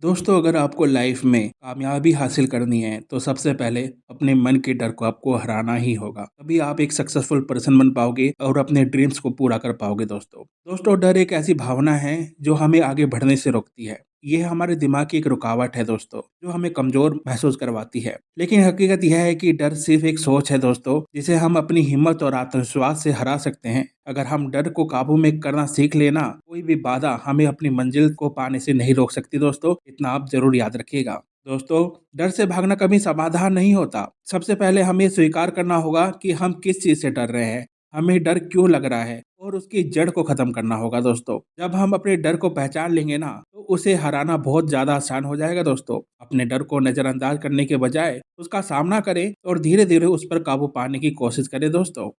दोस्तों, अगर आपको लाइफ में कामयाबी हासिल करनी है तो सबसे पहले अपने मन के डर को आपको हराना ही होगा। तभी आप एक सक्सेसफुल पर्सन बन पाओगे और अपने ड्रीम्स को पूरा कर पाओगे। दोस्तों, डर एक ऐसी भावना है जो हमें आगे बढ़ने से रोकती है। ये हमारे दिमाग की एक रुकावट है दोस्तों, जो हमें कमजोर महसूस करवाती है। लेकिन हकीकत यह है कि डर सिर्फ एक सोच है दोस्तों, जिसे हम अपनी हिम्मत और आत्मविश्वास से हरा सकते हैं। अगर हम डर को काबू में करना सीख लेना, कोई भी बाधा हमें अपनी मंजिल को पाने से नहीं रोक सकती दोस्तों। इतना आप जरूर याद रखिएगा। दोस्तों, डर से भागना कभी समाधान नहीं होता। सबसे पहले हमें स्वीकार करना होगा कि हम किस चीज से डर रहे हैं, हमें डर क्यों लग रहा है और उसकी जड़ को खत्म करना होगा दोस्तों। जब हम अपने डर को पहचान लेंगे ना, तो उसे हराना बहुत ज्यादा आसान हो जाएगा दोस्तों। अपने डर को नजरअंदाज करने के बजाय उसका सामना करें और धीरे धीरे उस पर काबू पाने की कोशिश करें दोस्तों,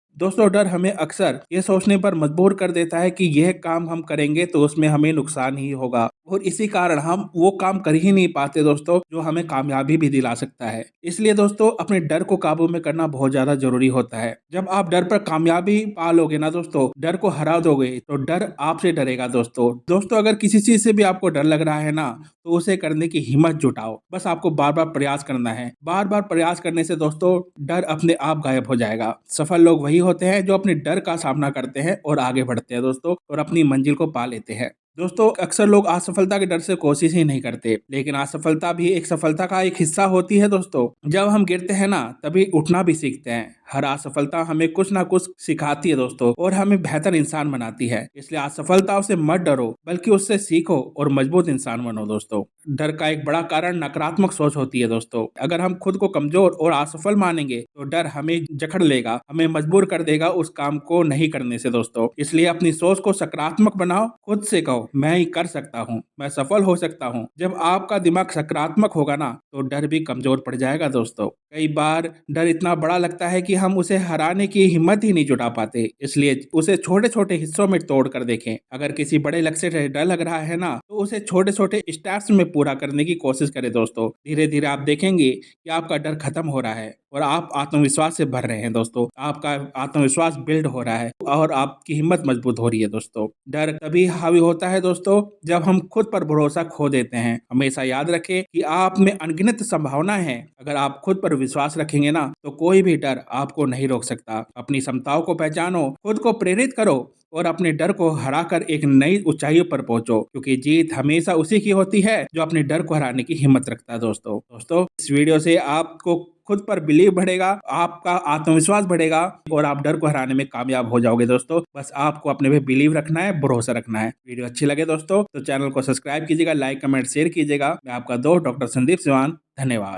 डर हमें अक्सर ये सोचने पर मजबूर कर देता है कि यह काम हम करेंगे तो उसमें हमें नुकसान ही होगा, और इसी कारण हम वो काम कर ही नहीं पाते दोस्तों, जो हमें कामयाबी भी दिला सकता है। इसलिए दोस्तों, अपने डर को काबू में करना बहुत ज्यादा जरूरी होता है। जब आप डर पर कामयाबी पा लोगे ना दोस्तों, डर को हरा दोगे, तो डर आपसे डरेगा दोस्तों, अगर किसी चीज से भी आपको डर लग रहा है ना, तो उसे करने की हिम्मत जुटाओ। बस आपको बार बार प्रयास करना है। बार बार प्रयास करने से दोस्तों, डर अपने आप गायब हो जाएगा। सफल लोग वही होते हैं जो अपने डर का सामना करते हैं और आगे बढ़ते हैं दोस्तों, और अपनी मंजिल को पा लेते हैं। दोस्तों, अक्सर लोग असफलता के डर से कोशिश ही नहीं करते, लेकिन असफलता भी एक सफलता का एक हिस्सा होती है दोस्तों। जब हम गिरते हैं ना, तभी उठना भी सीखते हैं। हर असफलता हमें कुछ ना कुछ सिखाती है दोस्तों, और हमें बेहतर इंसान बनाती है। इसलिए असफलताओं से मत डरो, बल्कि उससे सीखो और मजबूत इंसान बनो दोस्तों। डर का एक बड़ा कारण नकारात्मक सोच होती है दोस्तों। अगर हम खुद को कमजोर और असफल मानेंगे, तो डर हमें जकड़ लेगा, हमें मजबूर कर देगा उस काम को नहीं करने से दोस्तों। इसलिए अपनी सोच को सकारात्मक बनाओ। खुद से कहो, मैं ही कर सकता हूँ, मैं सफल हो सकता हूँ। जब आपका दिमाग सकारात्मक होगा ना, तो डर भी कमजोर पड़ जाएगा दोस्तों। कई बार डर इतना बड़ा लगता है कि हम उसे हराने की हिम्मत ही नहीं जुटा पाते। इसलिए उसे छोटे छोटे हिस्सों में तोड़ कर देखें। अगर किसी बड़े लक्ष्य से डर लग रहा है ना, तो उसे छोटे छोटे स्टेप्स में पूरा करने की कोशिश करें दोस्तों। धीरे धीरे आप देखेंगे कि आपका डर खत्म हो रहा है और आप आत्मविश्वास से भर रहे हैं दोस्तों। आपका आत्मविश्वास बिल्ड हो रहा है और आपकी हिम्मत मजबूत हो रही है दोस्तों। डर तभी हावी होता है दोस्तों, जब हम खुद पर भरोसा खो देते हैं। हमेशा याद रखें कि आप में अनगिनत संभावनाएं हैं। अगर आप खुद पर विश्वास रखेंगे ना, तो कोई भी डर आपको नहीं रोक सकता। अपनी क्षमताओं को पहचानो, खुद को प्रेरित करो और अपने डर को हराकर एक नई ऊंचाइयों पर पहुंचो, क्योंकि जीत हमेशा उसी की होती है जो अपने डर को हराने की हिम्मत रखता है दोस्तों, इस वीडियो से आपको खुद पर बिलीव बढ़ेगा, आपका आत्मविश्वास बढ़ेगा और आप डर को हराने में कामयाब हो जाओगे दोस्तों। बस आपको अपने पे बिलीव रखना है, भरोसा रखना है। वीडियो अच्छी लगे दोस्तों, तो चैनल को सब्सक्राइब कीजिएगा, लाइक कमेंट शेयर कीजिएगा। मैं आपका दोस्त डॉक्टर संदीप सिवान, धन्यवाद।